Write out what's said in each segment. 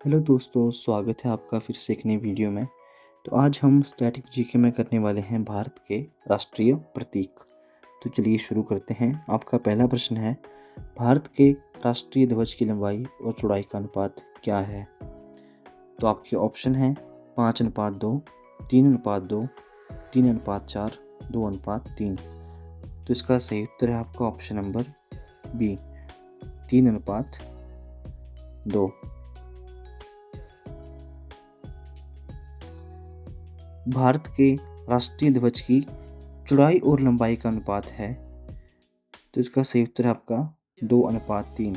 Hello दोस्तों, स्वागत है आपका फिर से एक नई वीडियो में। तो आज हम स्टैटिक जीके में करने वाले हैं भारत के राष्ट्रीय प्रतीक। तो चलिए शुरू करते हैं। आपका पहला प्रश्न है, भारत के राष्ट्रीय ध्वज की लंबाई और चौड़ाई का अनुपात क्या है? तो आपके ऑप्शन हैं 5:2, 3:2, 3:4, 2:3। तो इसका सही उत्तर है आपका ऑप्शन नंबर बी, 3:2। भारत के राष्ट्रीय ध्वज की चौड़ाई और लंबाई का अनुपात है, तो इसका सही उत्तर है आपका 2:3।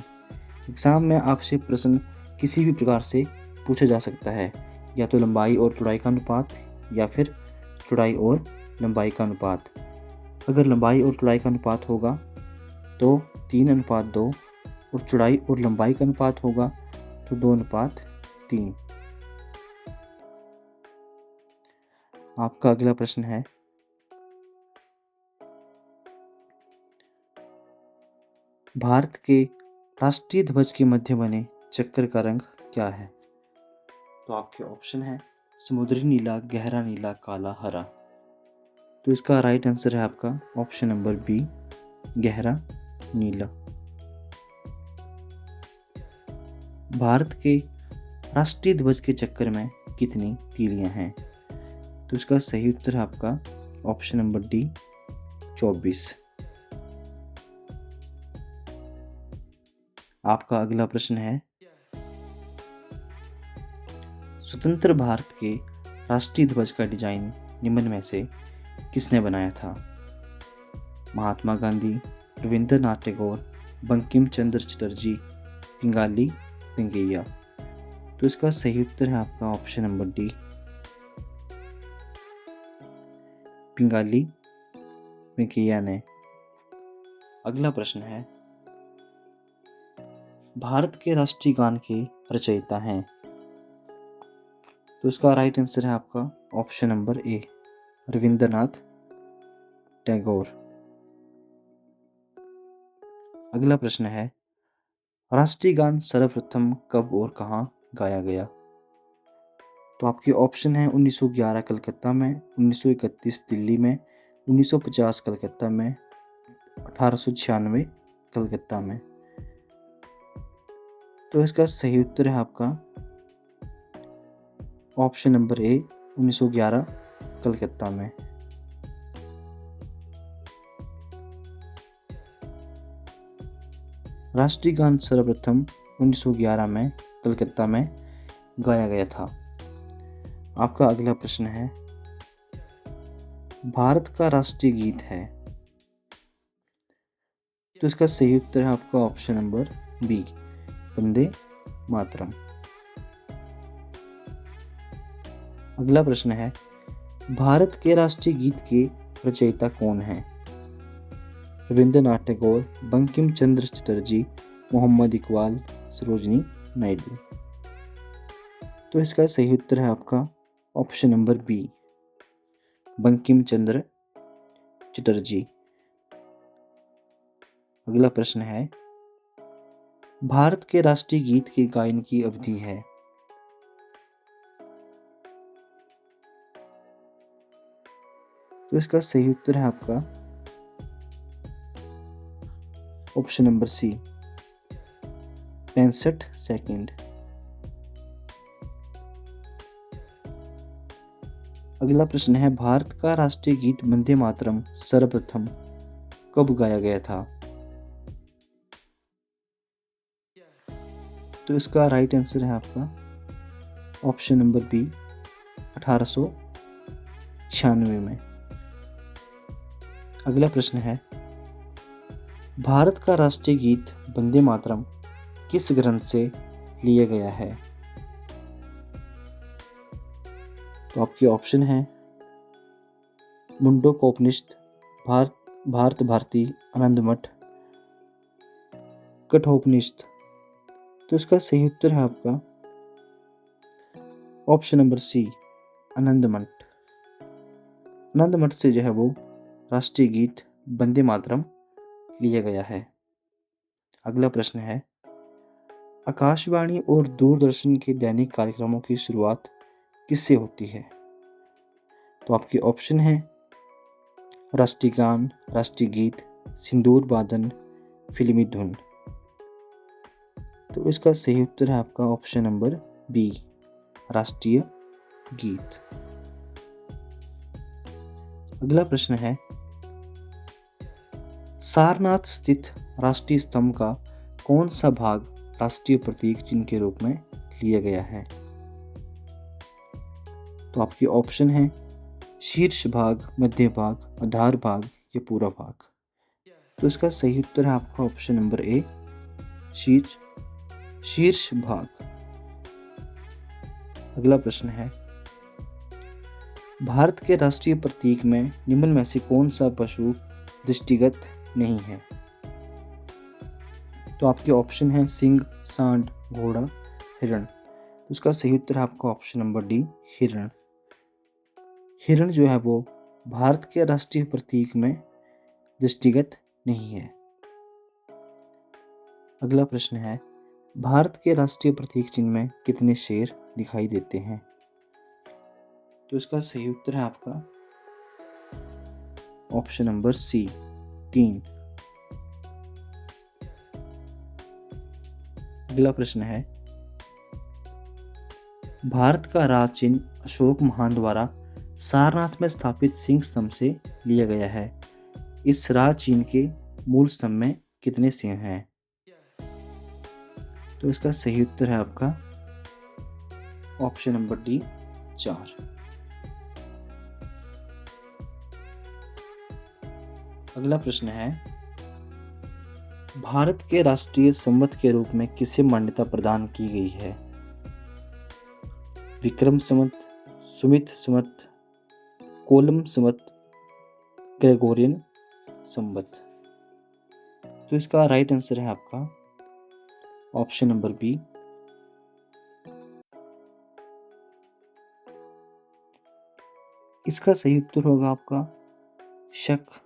एग्जाम में आपसे प्रश्न किसी भी प्रकार से पूछा जा सकता है, या तो लंबाई और चौड़ाई का अनुपात या फिर चौड़ाई और लंबाई का अनुपात। अगर लंबाई और चौड़ाई का अनुपात होगा तो 3:2, और चौड़ाई और लंबाई का अनुपात होगा तो 2:3। आपका अगला प्रश्न है, भारत के राष्ट्रीय ध्वज के मध्य बने चक्कर का रंग क्या है? तो आपके ऑप्शन है समुद्री नीला, गहरा नीला, काला, हरा। तो इसका राइट आंसर है आपका ऑप्शन नंबर बी, गहरा नीला। भारत के राष्ट्रीय ध्वज के चक्कर में कितनी तीलियां हैं? तो इसका सही उत्तर है आपका ऑप्शन नंबर डी, 24। आपका अगला प्रश्न है, स्वतंत्र भारत के राष्ट्रीय ध्वज का डिजाइन निम्न में से किसने बनाया था? महात्मा गांधी, रविंद्रनाथ टैगोर, बंकिम चंद्र चटर्जी, पिंगाली वेंकैया। तो इसका सही उत्तर है आपका option number D, Pingali Venkaiah ने। अगला प्रश्न है, भारत के राष्ट्रीय गान के रचयिता हैं? तो इसका राइट आंसर है आपका option number A, Rabindranath Tagore. अगला प्रश्न है, राष्ट्रीय गान सर्वप्रथम कब और कहाँ गाया गया? तो आपके ऑप्शन है 1911 कलकत्ता में, 1931 दिल्ली में, 1950 कलकत्ता में, 1896 कलकत्ता में। तो इसका सही उत्तर है आपका ऑप्शन नंबर ए, 1911 कलकत्ता में। राष्ट्रीय गान सर्वप्रथम 1911 में कलकत्ता में गाया गया था। आपका अगला प्रश्न है, भारत का राष्ट्रीय गीत है? तो इसका सही उत्तर है आपका option number B, Vande Mataram. अगला प्रश्न है, भारत के राष्ट्रीय गीत के रचयिता कौन हैं? रविंद्रनाथ टैगोर, बंकिम चंद्र चटर्जी, मोहम्मद इकबाल, सरोजनी नायडू। तो इसका सही उत्तर है आपका option number B, Bankim Chandra Chatterjee. अगला प्रश्न है, भारत के राष्ट्रीय गीत के गायन की अवधि है? तो इसका सही उत्तर है आपका ऑप्शन नंबर सी, 65 सेकंड। अगला प्रश्न है, भारत का राष्ट्रीय गीत वंदे मातरम सर्वप्रथम कब गाया गया था? तो इसका राइट आंसर है आपका ऑप्शन नंबर बी, 1896 में। अगला प्रश्न है, भारत का राष्ट्रीय गीत वंदे मातरम किस ग्रंथ से लिया गया है? तो आपके ऑप्शन है मुंडकोपनिषद, भारत भारती, आनंद मठ, कठोपनिषद। तो इसका सही उत्तर है आपका ऑप्शन नंबर सी, आनंद मठ। आनंद मठ से जो है वो राष्ट्रीय गीत वंदे मातरम लिया गया है। अगला प्रश्न है, आकाशवाणी और दूरदर्शन के दैनिक कार्यक्रमों की शुरुआत किससे होती है? तो आपके ऑप्शन हैं राष्ट्रीय गान, राष्ट्रीय गीत, सिंदूर वादन, फिल्मी धुन। तो इसका सही उत्तर है आपका ऑप्शन नंबर बी, राष्ट्रीय गीत। अगला प्रश्न है, सारनाथ स्थित राष्ट्रीय स्तंभ का कौन सा भाग राष्ट्रीय प्रतीक चिन्ह के रूप में लिया गया है? तो आपके ऑप्शन हैं शीर्ष भाग, मध्य भाग, आधार भाग या पूरा भाग। तो इसका सही उत्तर है आपका ऑप्शन नंबर ए, शीर्ष भाग। अगला प्रश्न है, भारत के राष्ट्रीय प्रतीक में निम्न में से कौन सा पशु दृष्टिगत नहीं है? तो आपके ऑप्शन है सिंह, सांड, घोड़ा, हिरण। तो उसका सही उत्तर है आपका ऑप्शन नंबर डी, हिरण। हिरण जो है वो भारत के राष्ट्रीय प्रतीक में दृष्टिगत नहीं है। अगला प्रश्न है, भारत के राष्ट्रीय प्रतीक चिन्ह में कितने शेर दिखाई देते हैं? तो इसका सही उत्तर है आपका ऑप्शन नंबर सी, 3। अगला प्रश्न है, भारत का राज चिन्ह अशोक महान द्वारा सारनाथ में स्थापित सिंह स्तंभ से लिया गया है। इस राज चिन्ह के मूल स्तंभ में कितने सिंह हैं? तो इसका सही उत्तर है आपका ऑप्शन नंबर डी, 4। अगला प्रश्न है, भारत के राष्ट्रीय संवत के रूप में किसे मान्यता प्रदान की गई है? विक्रम संवत, सुमित संवत, कोलम संवत, ग्रेगोरियन संवत। तो इसका राइट आंसर है आपका ऑप्शन नंबर बी, इसका सही उत्तर होगा आपका शक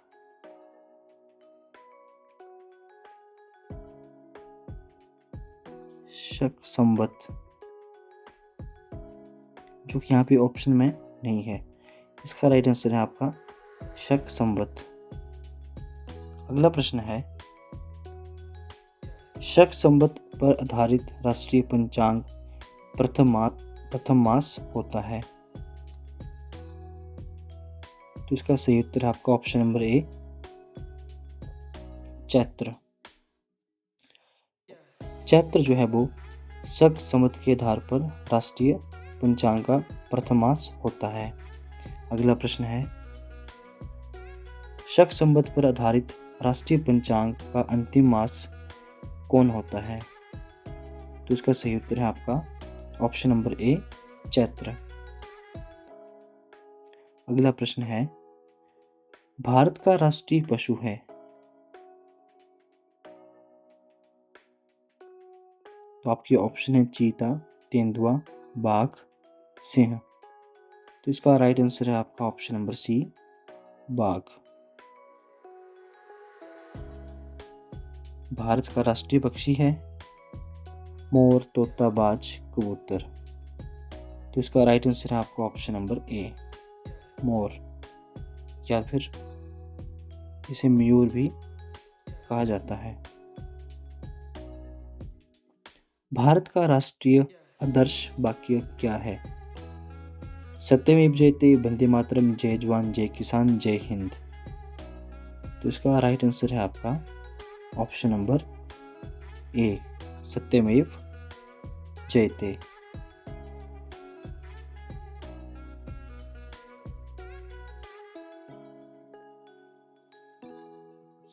संवत, जो कि यहाँ पे ऑप्शन में नहीं है। इसका राइट आंसर है आपका शक संवत। अगला प्रश्न है, शक संवत पर आधारित राष्ट्रीय पंचांग प्रथम मास होता है। तो इसका सही उत्तर है आपका option number A, Chaitra. Chaitra जो है वो शक संवत के आधार पर राष्ट्रीय पंचांग का प्रथम मास होता है। अगला प्रश्न है, शक संवत पर आधारित राष्ट्रीय पंचांग का अंतिम मास कौन होता है? तो इसका सही उत्तर है आपका ऑप्शन नंबर ए, चैत्र। अगला प्रश्न है, भारत का राष्ट्रीय पशु है? तो आपके ऑप्शन है चीता, तेंदुआ, बाघ, सिंह। तो इसका राइट आंसर है आपका ऑप्शन नंबर सी, बाघ। भारत का राष्ट्रीय पक्षी है मोर, तोता, बाज, कबूतर। तो इसका राइट आंसर है आपका ऑप्शन नंबर ए, मोर, या फिर इसे मयूर भी कहा जाता है। भारत का राष्ट्रीय आदर्श वाक्य क्या है? सत्यमेव जयते, वंदे मातरम, जय जवान जय किसान, जय हिंद। तो इसका राइट आंसर है आपका ऑप्शन नंबर ए, सत्यमेव जयते।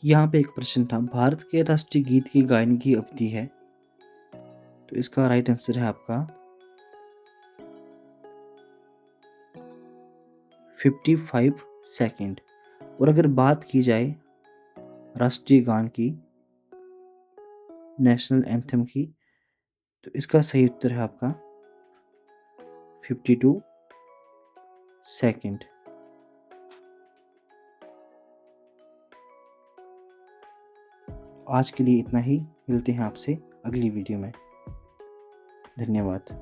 यहाँ पे एक प्रश्न था, भारत के राष्ट्रीय गीत की गायन की अवधि है? तो इसका राइट आंसर है आपका 55 सेकंड। और अगर बात की जाए राष्ट्रीय गान की, नेशनल एंथम की, तो इसका सही उत्तर है आपका 52 सेकंड। आज के लिए इतना ही, मिलते हैं आपसे अगली वीडियो में। धन्यवाद।